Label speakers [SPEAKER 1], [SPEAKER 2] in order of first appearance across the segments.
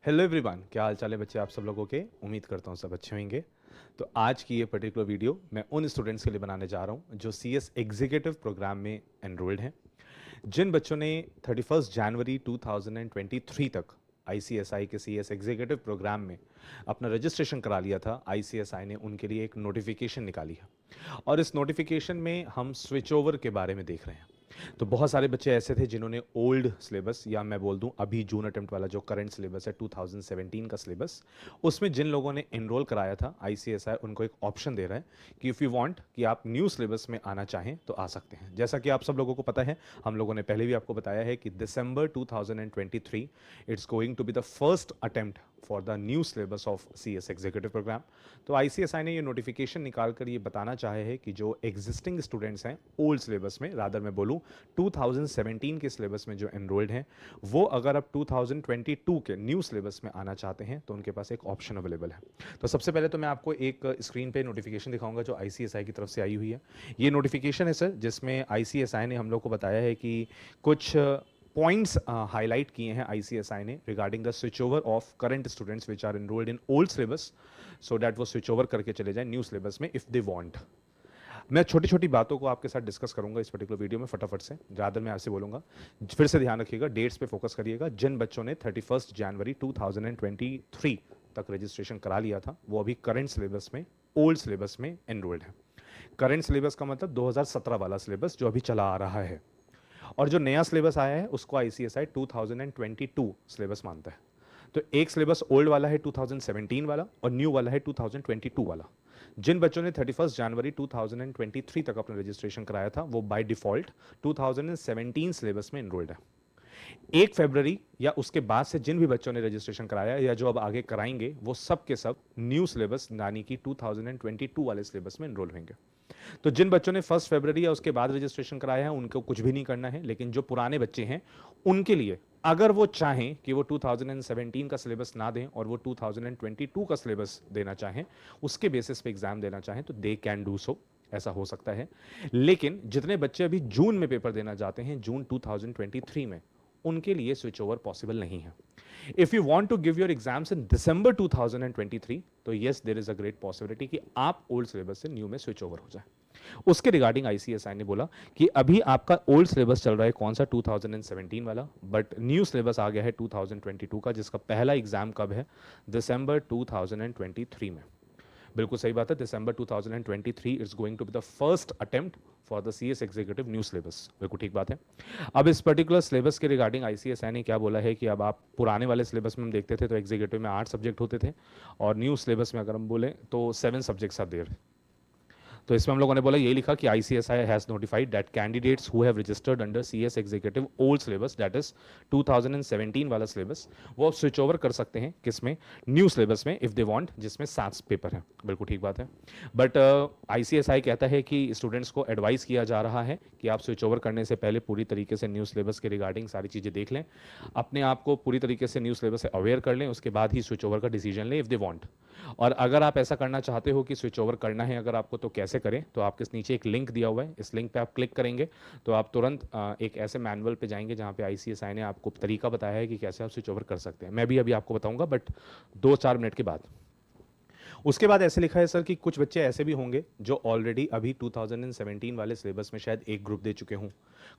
[SPEAKER 1] Hello everyone, क्या हाल चाल है बच्चे आप सब लोगों के। उम्मीद करता हूँ सब अच्छे होंगे। तो आज की ये पर्टिकुलर वीडियो मैं उन स्टूडेंट्स के लिए बनाने जा रहा हूँ जो सीएस एग्जीक्यूटिव प्रोग्राम में एनरोल्ड हैं। जिन बच्चों ने 31 जनवरी 2023 तक आईसीएसआई के सीएस एग्जीक्यूटिव प्रोग्राम में अपना रजिस्ट्रेशन करा लिया था, आईसीएसआई ने उनके लिए एक नोटिफिकेशन निकाली है और इस नोटिफिकेशन में हम स्विच ओवर के बारे में देख रहे हैं। तो बहुत सारे बच्चे ऐसे थे जिन्होंने ओल्ड सिलेबस या मैं बोल दूं अभी जून अटेम्प्ट वाला जो करंट सिलेबस है 2017 का सिलेबस, उसमें जिन लोगों ने एनरोल कराया था, आईसीएसआई उनको एक ऑप्शन दे रहा है कि इफ़ यू वांट कि आप न्यू सिलेबस में आना चाहें तो आ सकते हैं। जैसा कि आप सब लोगों को पता है, हम लोगों ने पहले भी आपको बताया है कि December 2023 it's going to be the first attempt for the new syllabus of CS executive programme. तो आईसीएसआई ने ये नोटिफिकेशन निकाल कर ये बताना चाहे है कि जो एग्जिस्टिंग स्टूडेंट्स हैं ओल्ड सिलेबस में, रादर मैं बोलूँ 2017 के सिलेबस में जो एनरोल्ड हैं, वो अगर अब 2022 के न्यू सिलेबस में आना चाहते हैं तो उनके पास एक ऑप्शन अवेलेबल है। तो सबसे पहले तो मैं आपको एक स्क्रीन पे नोटिफिकेशन दिखाऊंगा जो आईसीएसआई की तरफ से आई हुई है। ये नोटिफिकेशन है सर, जिसमें आईसीएसआई ने हम लोग को बताया है कि कुछ पॉइंट्स हाईलाइट किए हैं आईसीएसआई ने regarding the switch over of current students which are enrolled in old syllabus, so that वो स्विच ओवर करके चले जाए न्यू सिलेबस में इफ दे वांट। मैं छोटी छोटी बातों को आपके साथ डिस्कस करूंगा इस पर्टिकुलर वीडियो में फटाफट से, ज़्यादा मैं आपसे बोलूंगा। फिर से ध्यान रखिएगा, डेट्स पे फोकस करिएगा। जिन बच्चों ने 31 जनवरी 2023 तक रजिस्ट्रेशन करा लिया था वो अभी करंट सिलेबस में, ओल्ड सिलेबस में एनरोल्ड है। करंट सिलेबस का मतलब 2017 वाला सिलेबस जो अभी चला आ रहा है, और जो नया सिलेबस आया है उसको आईसीएसआई 2022 सिलेबस मानता है। तो एक सिलेबस ओल्ड वाला है 2017 वाला और न्यू वाला है 2022 वाला। जिन बच्चों ने 31 जनवरी 2023 तक अपना रजिस्ट्रेशन कराया था वो बाय डिफॉल्ट 2017 सिलेबस में एनरोल्ड है। 1 फरवरी या उसके बाद से जिन भी बच्चों ने रजिस्ट्रेशन कराया या जो अब आगे कराएंगे वो सब के सब न्यू सिलेबस यानी कि 2022 वाले सिलेबस में एनरोल होंगे। तो जिन बच्चों ने 1 फरवरी या उसके बाद रजिस्ट्रेशन कराया है उनको कुछ भी नहीं करना है, लेकिन जो पुराने बच्चे हैं उनके लिए अगर वो चाहें कि वो 2017 का सिलेबस ना दें और वो 2022 का सिलेबस देना चाहें, उसके बेसिस पे एग्जाम देना चाहें तो दे कैन डू सो, ऐसा हो सकता है। लेकिन जितने बच्चे अभी जून में पेपर देना चाहते हैं, जून 2023 में, उनके लिए स्विच ओवर पॉसिबल नहीं है। If you want to give your exams in December 2023 तो yes there is a great possibility कि आप ओल्ड सिलेबस से न्यू में स्विच ओवर हो जाए। उसके रिगार्डिंग आईसीएसआई ने बोला कि अभी आपका ओल्ड सिलेबस चल रहा है कौन सा, 2017 वाला, बट न्यू सिलेबस आ गया है 2022 का, जिसका पहला एग्जाम कब है, दिसंबर 2023 में। बिल्कुल सही बात है, December 2023 is going to be the first attempt for the CS executive new syllabus. बिल्कुल ठीक बात है। अब इस पर्टिकुलर सिलेबस के रिगार्डिंग आईसीएसआई ने क्या बोला है कि अब आप पुराने वाले सिलेबस में हम देखते थे तो एग्जीक्यूटिव में 8 सब्जेक्ट होते थे और न्यू सिलेबस में अगर हम बोले तो 7 सब्जेक्ट्स आर देयर। तो इसमें हम लोगों ने बोला यही लिखा कि ICSI has notified that candidates who have registered under CS executive old syllabus, that is 2017 वाला सिलेबस, वो स्विच ओवर कर सकते हैं किसमें, न्यू सिलेबस में इफ दे वांट, जिसमें 7 पेपर है। बिल्कुल ठीक बात है। बट आईसीएसआई कहता है कि स्टूडेंट्स को एडवाइस किया जा रहा है कि आप स्विच ओवर करने से पहले पूरी तरीके से न्यू सिलेबस के रिगार्डिंग सारी चीज़ें देख लें, अपने आप को पूरी तरीके से न्यू सिलेबस से अवेयर कर लें, उसके बाद ही स्विच ओवर का डिसीजन लें इफ दे वांट। और अगर आप ऐसा करना चाहते हो कि स्विच ओवर करना है अगर आपको तो कैसे करें, तो आपके नीचे एक लिंक दिया हुआ है, इस लिंक पे आप क्लिक करेंगे तो आप तुरंत एक ऐसे मैनुअल पे जाएंगे जहाँ पे आईसीएसआई ने आपको तरीका बताया है कि कैसे आप स्विच ओवर कर सकते हैं। मैं भी अभी आपको बताऊंगा बट 2-4 मिनट के बाद। उसके बाद ऐसे लिखा है सर कि कुछ बच्चे ऐसे भी होंगे जो ऑलरेडी अभी 2017 वाले सिलेबस में शायद एक ग्रुप दे चुके हों,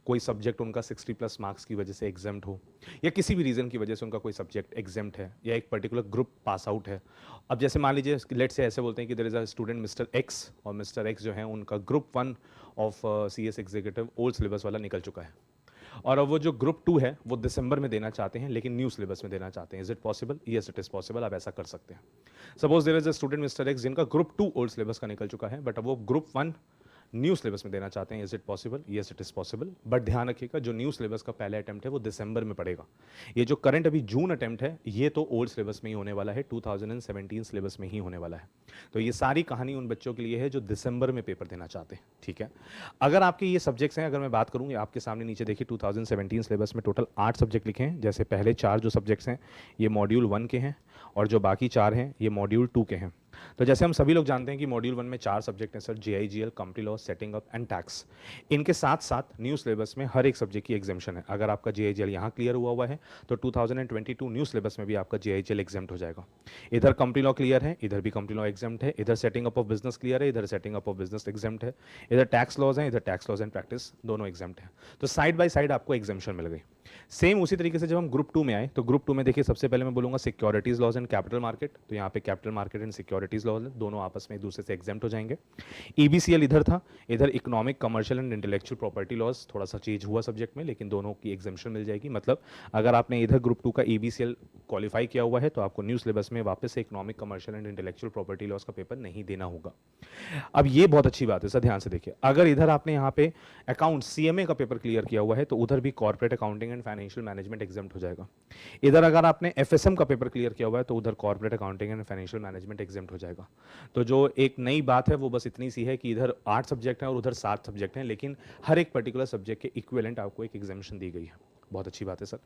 [SPEAKER 1] कोई सब्जेक्ट उनका 60+ मार्क्स की वजह से एग्जाम्ड हो या किसी भी रीज़न की वजह से उनका कोई सब्जेक्ट एग्जाम्ड है या एक पर्टिकुलर ग्रुप पास आउट है। अब जैसे मान लीजिए लेट से ऐसे बोलते हैं कि there is a student mister X, और मिस्टर एक्स जो है उनका group 1 of CS executive old syllabus वाला निकल चुका है और अब वो जो ग्रुप 2 है वो दिसंबर में देना चाहते हैं लेकिन न्यू सिलेबस में देना चाहते हैं। Is it possible? Yes it is possible, आप ऐसा कर सकते हैं। Suppose there is a student mister X जिनका ग्रुप 2 ओल्ड सिलेबस का निकल चुका है बट अब वो ग्रुप 1 न्यू सिलेबस में देना चाहते हैं। Is it possible? Yes it is possible, but ध्यान रखिएगा जो न्यू सिलेबस का पहला अटेम्प्ट है वो दिसंबर में पड़ेगा। ये जो करंट अभी जून अटेम्प्ट है ये तो ओल्ड सिलेबस में ही होने वाला है, 2017 सिलेबस में ही होने वाला है। तो ये सारी कहानी उन बच्चों के लिए है जो दिसंबर में पेपर देना चाहते हैं। ठीक है, अगर आपके ये सब्जेक्ट्स हैं, अगर मैं बात करूँ आपके सामने नीचे देखिए 2017 सिलेबस में टोटल 8 सब्जेक्ट लिखे हैं। जैसे पहले 4 जो सब्जेक्ट्स हैं ये मॉड्यूल 1 के हैं और जो बाकी 4 हैं ये मॉड्यूल 2 के हैं। तो जैसे हम सभी लोग जानते हैं कि मॉड्यूल 1 में 4 सब्जेक्ट हैं sir, JIGL, company law, setting up and tax. इनके साथ साथ न्यू सिलेबस में हर एक सब्जेक्ट की एग्जामेशन है। अगर आपका जीआईजीएल यहाँ क्लियर हुआ है तो 2022 न्यू सिलेबस में भी आपका जीआईजीएल एग्जाम्प्ट हो जाएगा। इधर कंपनी लॉ क्लियर है, इधर भी कंपनी लॉ एग्जाम्प्ट है, इधर setting up of business clear है, इधर setting up of business exempt है, इधर टैक्स लॉज है, इधर टैक्स लॉज एंड प्रैक्टिस दोनों एग्जाम्प्ट है। तो साइड बाय साइड आपको एग्जामेशन मिल गई। सेम उसी तरीके से जब हम ग्रुप 2 में आए तो ग्रुप 2 में देखिए सबसे पहले मैं बोलूंगा securities laws and capital market. तो यहाँ पे capital market and securities laws दोनों आपस में एक दूसरे से एग्जाम्प्ट हो जाएंगे। ईबीसीएल इधर था, इधर economic, commercial and intellectual property laws, थोड़ा सा चेंज हुआ सब्जेक्ट में, लेकिन दोनों की एग्जाम्पशन मिल जाएगी। मतलब अगर आपने इधर ग्रुप 2 का ईबीसीएल क्वालिफाई किया हुआ है तो आपको न्यू सिलेबस में वापस से economic, commercial and intellectual property laws का पेपर नहीं देना होगा। अब ये बहुत अच्छी बात है सर, ध्यान से देखिए। अगर इधर आपने यहाँ पे अकाउंट सीएमए का पेपर क्लियर किया हुआ है तो उधर भी corporate accounting and financial management exempt हो जाएगा। इधर अगर आपने एफएसएम का पेपर क्लियर किया हुआ है तो उधर corporate accounting and financial management exempt हो जाएगा। तो जो एक नई बात है वो बस इतनी सी है कि इधर 8 सब्जेक्ट हैं और उधर 7 सब्जेक्ट हैं, लेकिन हर एक पर्टिकुलर सब्जेक्ट के इक्विवेलेंट आपको एक एग्जामिनेशन दी गई है। बहुत अच्छी बात है सर।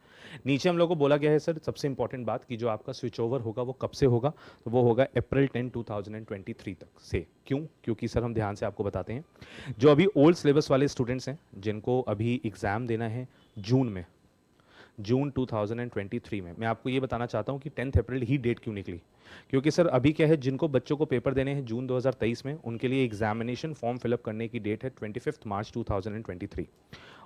[SPEAKER 1] नीचे हम लोग को बोला गया है सर, सबसे इंपॉर्टेंट बात कि जो आपका स्विच ओवर होगा वो कब से होगा, तो वो होगा अप्रैल 10 2023 तक से। क्यों? क्योंकि सर हम ध्यान से आपको बताते हैं, जो अभी ओल्ड सिलेबस वाले स्टूडेंट्स हैं जिनको अभी एग्जाम देना है जून में, जून 2023 में, मैं आपको ये बताना चाहता हूँ कि 10 अप्रैल ही डेट क्यों निकली। क्योंकि सर अभी क्या है, जिनको बच्चों को पेपर देने हैं जून 2023 में, उनके लिए एग्जामिनेशन फॉर्म फिलअप करने की डेट है 25 मार्च 2023,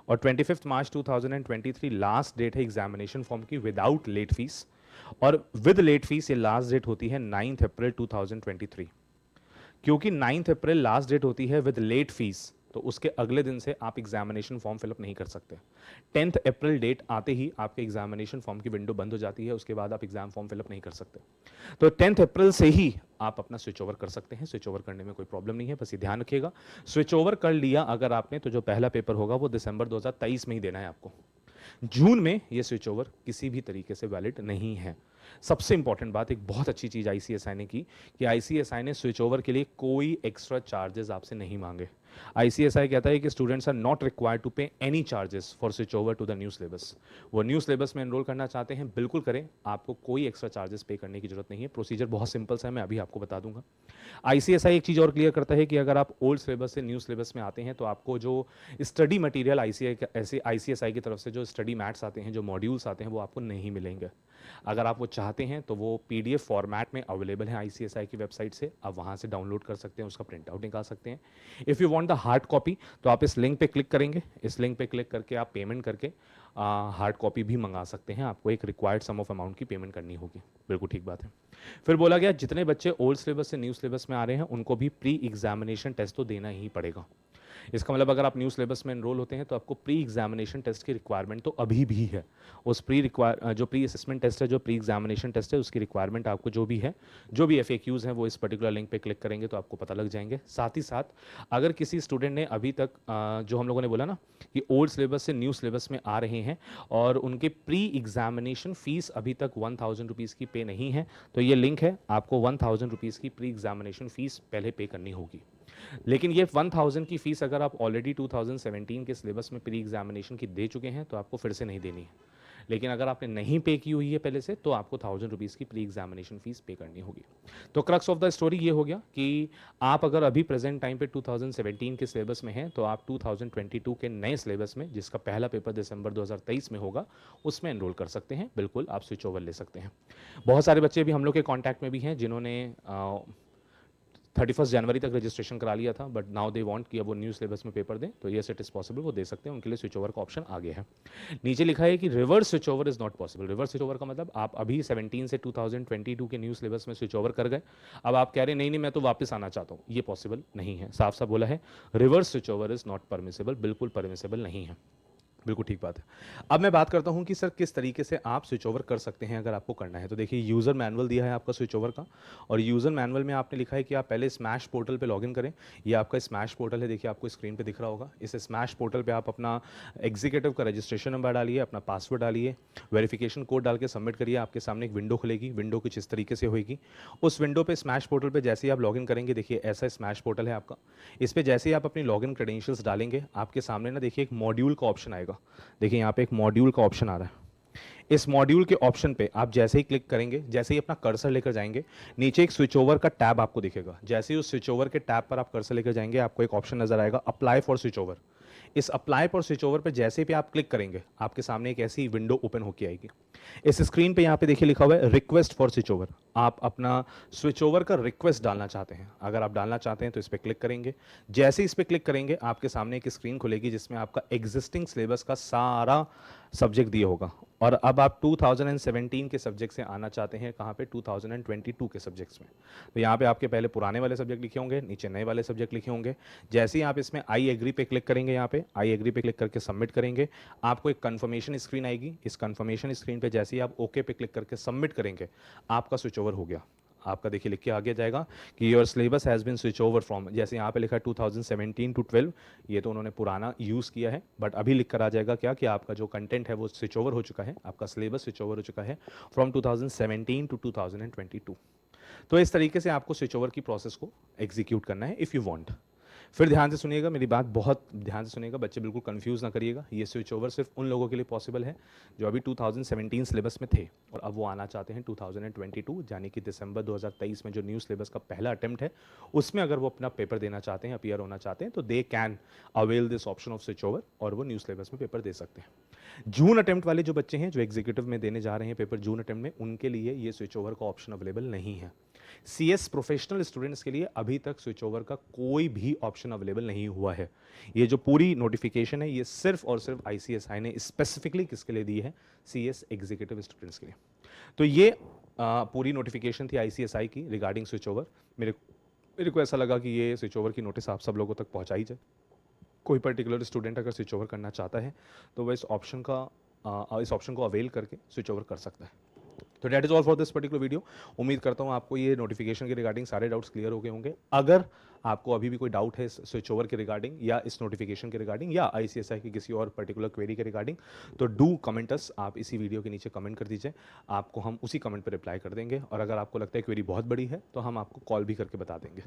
[SPEAKER 1] और 25 मार्च 2023 लास्ट डेट है एग्जामिनेशन फॉर्म की विदाउट लेट फीस, और विद लेट फीस ये लास्ट डेट होती है 9 अप्रैल 2023। क्योंकि 9 अप्रैल लास्ट डेट होती है विद लेट फीस, तो उसके अगले दिन से आप एग्जामिनेशन फॉर्म फिलअप नहीं कर सकते। 10 अप्रैल डेट आते ही आपके एग्जामिनेशन फॉर्म की विंडो बंद हो जाती है, उसके बाद आप एग्जाम फॉर्म फिलअप नहीं कर सकते। तो 10 अप्रैल से ही आप अपना स्विच ओवर कर सकते हैं। स्विच ओवर करने में कोई प्रॉब्लम नहीं है, बस ये ध्यान रखिएगा, स्विच ओवर कर लिया अगर आपने तो जो पहला पेपर होगा वो दिसंबर 2023 में ही देना है आपको। जून में ये स्विच ओवर किसी भी तरीके से वैलिड नहीं है। सबसे इंपॉर्टेंट बात, एक बहुत अच्छी चीज आईसीएसआई ने की कि आईसीएसआई ने स्विच ओवर के लिए कोई एक्स्ट्रा चार्जेस आपसे नहीं मांगे। आईसीएसआई कहता है कि students are not required to pay any charges for switch over to the new syllabus. वो न्यू सिलेबस में एनरोल करना चाहते हैं बिल्कुल करें, आपको कोई एक्स्ट्रा चार्जेस पे करने की जरूरत नहीं है। प्रोसीजर बहुत सिंपल सा है, मैं अभी आपको बता दूंगा। आईसीएसआई एक चीज और क्लियर करता है कि अगर आप ओल्ड सिलेबस से न्यू सिलेबस में आते हैं तो आपको जो स्टडी मटेरियल आईसीएसआई की तरफ से जो स्टडी मैट्स आते हैं, जो मॉड्यूल्स आते हैं, वो आपको नहीं मिलेंगे। अगर आप वो चाहते हैं तो वो पीडीएफ फॉर्मेट में अवेलेबल है आईसीएसआई की वेबसाइट से, आप वहाँ से डाउनलोड कर सकते हैं, उसका प्रिंट आउट निकाल सकते हैं। If you want the hard copy तो आप इस लिंक पे क्लिक करेंगे, इस लिंक पे क्लिक करके आप पेमेंट करके हार्ड कॉपी भी मंगा सकते हैं। आपको एक रिक्वायर्ड सम ऑफ अमाउंट की पेमेंट करनी होगी। बिल्कुल ठीक बात है। फिर बोला गया जितने बच्चे ओल्ड सिलेबस से न्यू सिलेबस में आ रहे हैं उनको भी प्री एग्जामिनेशन टेस्ट तो देना ही पड़ेगा। इसका मतलब अगर आप न्यू सिलेबस में एनरोल होते हैं तो आपको प्री एग्जामिनेशन टेस्ट की रिक्वायरमेंट तो अभी भी है। उस जो प्री असेसमेंट टेस्ट है, जो प्री एग्जामिनेशन टेस्ट है, उसकी रिक्वायरमेंट आपको जो भी है, जो भी एफएक्यूज हैं, वो इस पर्टिकुलर लिंक पे क्लिक करेंगे तो आपको पता लग जाएंगे। साथ ही साथ अगर किसी स्टूडेंट ने अभी तक जो हम लोगों ने बोला ना कि ओल्ड सिलेबस से न्यू सिलेबस में आ रहे हैं और उनके प्री एग्जामिनेशन फीस अभी तक 1000 रुपीज़ की पे नहीं है, तो ये लिंक है, आपको 1000 रुपीज़ की प्री एग्जामिनेशन फीस पहले पे करनी होगी। लेकिन ये 1000 की फीस अगर आप ऑलरेडी 2017 के सिलेबस में प्री एग्जामिनेशन की दे चुके हैं तो आपको फिर से नहीं देनी है। लेकिन अगर आपने नहीं पे की हुई है पहले से तो आपको 1000 रुपीज़ की प्री एग्जामिनेशन फीस पे करनी होगी। तो क्रक्स ऑफ द स्टोरी ये हो गया कि आप अगर अभी प्रेजेंट टाइम पे 2017 के सिलेबस में हैं तो आप 2022 के नए सिलेबस में, जिसका पहला पेपर दिसंबर 2023 में होगा, उसमें एनरोल कर सकते हैं। बिल्कुल आप स्विच ओवर ले सकते हैं। बहुत सारे बच्चे भी हम लोग के कॉन्टैक्ट में भी हैं जिन्होंने 31 जनवरी तक रजिस्ट्रेशन करा लिया था, बट नाउ दे वांट कि अब वो न्यू सिलेबस में पेपर दें, तो येस इट इज़ पॉसिबल, वो दे सकते हैं। उनके लिए स्विच ओवर का ऑप्शन आगे है। नीचे लिखा है कि reverse switch over is not possible. Reverse switch over का मतलब आप अभी 17 से 2022 के न्यू सिलेबस में स्विच ओवर कर गए, अब आप कह रहे नहीं नहीं मैं तो वापस आना चाहता हूँ, ये पॉसिबल नहीं है। साफ साफ बोला है, reverse switch over is not permissible, बिल्कुल परमिसेबल नहीं है। बिल्कुल ठीक बात है। अब मैं बात करता हूं कि सर किस तरीके से आप स्विच ओवर कर सकते हैं अगर आपको करना है। तो देखिए यूज़र मैनुअल दिया है आपका स्विच ओवर का, और यूज़र मैनुअल में आपने लिखा है कि आप पहले स्मैश पोर्टल पे लॉगिन करें। ये आपका स्मैश पोर्टल है, देखिए आपको स्क्रीन पे दिख रहा होगा। इस स्मैश पोर्टल पे आप अपना एग्जीक्यूटिव का रजिस्ट्रेशन नंबर डालिए, अपना पासवर्ड डालिए, वेरिफिकेशन कोड डाल के सबमिट करिए। आपके सामने एक विंडो खुलेगी, विंडो कुछ इस तरीके से होगी। उस विंडो पे स्मैश पोर्टल पे जैसे ही आप लॉगिन करेंगे, देखिए ऐसा स्मैश पोर्टल है आपका। इस पे जैसे ही आप अपनी लॉगिन क्रेडेंशियल्स डालेंगे, आपके सामने ना देखिए एक मॉड्यूल का ऑप्शन आएगा। देखिए यहाँ पे एक मॉड्यूल का ऑप्शन आ रहा है। इस मॉड्यूल के ऑप्शन पे आप जैसे ही क्लिक करेंगे, जैसे ही अपना कर्सर लेकर जाएंगे, नीचे एक स्विच ओवर का टैब आपको दिखेगा। जैसे ही उस स्विच ओवर के टैब पर आप कर्सर लेकर जाएंगे, आपको एक ऑप्शन नजर आएगा अप्लाई फॉर स्विच ओवर। इस अप्लाई फॉर स्विच ओवर पर जैसे भी आप क्लिक करेंगे, आपके सामने एक ऐसी विंडो ओपन होकर आएगी। इस स्क्रीन पे यहाँ पे देखिए लिखा हुआ है रिक्वेस्ट फॉर स्विच ओवर। आप अपना स्विच ओवर का रिक्वेस्ट डालना चाहते हैं। अगर आप डालना चाहते हैं तो इस पर क्लिक करेंगे। जैसे इस पर क्लिक करेंगे, आपके सामने एक स्क्रीन खुलेगी जिसमें आपका एग्जिस्टिंग सिलेबस का सारा सब्जेक्ट दिया होगा। और अब आप 2017 के सब्जेक्ट से आना चाहते हैं कहाँ पे, 2022 के सब्जेक्ट्स में। तो यहाँ पे आपके पहले पुराने वाले सब्जेक्ट लिखे होंगे, नीचे नए वाले सब्जेक्ट लिखे होंगे। जैसे ही आप इसमें आई एग्री पे क्लिक करेंगे, यहाँ पे आई एग्री पे क्लिक करके सबमिट करेंगे, आपको एक कंफर्मेशन स्क्रीन आएगी। इस कंफर्मेशन स्क्रीन पे जैसे ही आप ओके पे क्लिक करके सबमिट करेंगे, आपका स्विच ओवर हो गया। आपका देखिए लिख के आगे जाएगा कि your syllabus has been switch over from, जैसे यहाँ पे लिखा है 2017 to 12, ये तो उन्होंने पुराना यूज़ किया है, बट अभी लिख कर आ जाएगा क्या कि आपका जो कंटेंट है वो स्विच ओवर हो चुका है, आपका सिलेबस स्विच ओवर हो चुका है फ्रॉम 2017 to 2022। तो इस तरीके से आपको स्विच ओवर की प्रोसेस को एग्जीक्यूट करना है इफ़ यू वांट। फिर ध्यान से सुनिएगा, मेरी बात बहुत ध्यान से सुनिएगा, बच्चे बिल्कुल कंफ्यूज ना करिएगा। ये स्विच ओवर सिर्फ उन लोगों के लिए पॉसिबल है जो अभी 2017 सिलेबस में थे और अब वो आना चाहते हैं 2022, यानी कि दिसंबर 2023 में जो न्यू सिलेबस का पहला अटेम्प्ट है उसमें अगर वो अपना पेपर देना चाहते हैं, अपीयर होना चाहते हैं, तो they can avail this option off switch over और वो न्यू सिलेबस में पेपर दे सकते हैं। जून अटेम्प्ट वाले जो बच्चे हैं जो एग्जीक्यूटिव में देने जा रहे हैं पेपर जून अटेम्प्ट में, उनके लिए ये स्विच ओवर का ऑप्शन अवेलेबल नहीं है। सीएस प्रोफेशनल स्टूडेंट्स के लिए अभी तक स्विच ओवर का कोई भी ऑप्शन अवेलेबल नहीं हुआ है। ये जो पूरी नोटिफिकेशन है ये सिर्फ और सिर्फ आईसीएसआई ने स्पेसिफिकली किसके लिए दी है, सीएस एग्जीक्यूटिव स्टूडेंट्स के लिए। तो ये पूरी नोटिफिकेशन थी आईसीएसआई की रिगार्डिंग स्विच ओवर। मेरे को ऐसा लगा कि ये स्विच ओवर की नोटिस आप सब लोगों तक पहुंचाई जाए। कोई पर्टिकुलर स्टूडेंट अगर स्विच ओवर करना चाहता है तो वह इस ऑप्शन को अवेल करके स्विच ओवर कर सकता है। तो that is all for this particular video. उम्मीद करता हूँ आपको ये नोटिफिकेशन के रिगार्डिंग सारे डाउट्स क्लियर हो गए होंगे। अगर आपको अभी भी कोई डाउट है स्विच ओवर के रिगार्डिंग या इस नोटिफिकेशन के रिगार्डिंग या आईसीएसआई की किसी और पर्टिकुलर क्वेरी के रिगार्डिंग, तो डू कमेंटस, आप इसी वीडियो के नीचे कमेंट कर दीजिए, आपको हम उसी कमेंट पर रिप्लाई कर देंगे। और अगर आपको लगता है क्वेरी बहुत बड़ी है तो हम आपको कॉल भी करके बता देंगे।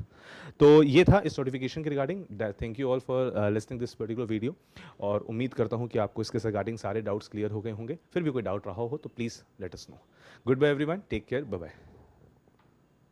[SPEAKER 1] तो ये था इस नोटिफिकेशन के regarding. Thank you all for listening this particular video और उम्मीद करता हूँ कि आपको इसके रिगार्डिंग सारे डाउट्स क्लियर हो गए होंगे। फिर भी कोई डाउट रहा हो तो please let us know. Good bye everyone, take care, bye bye.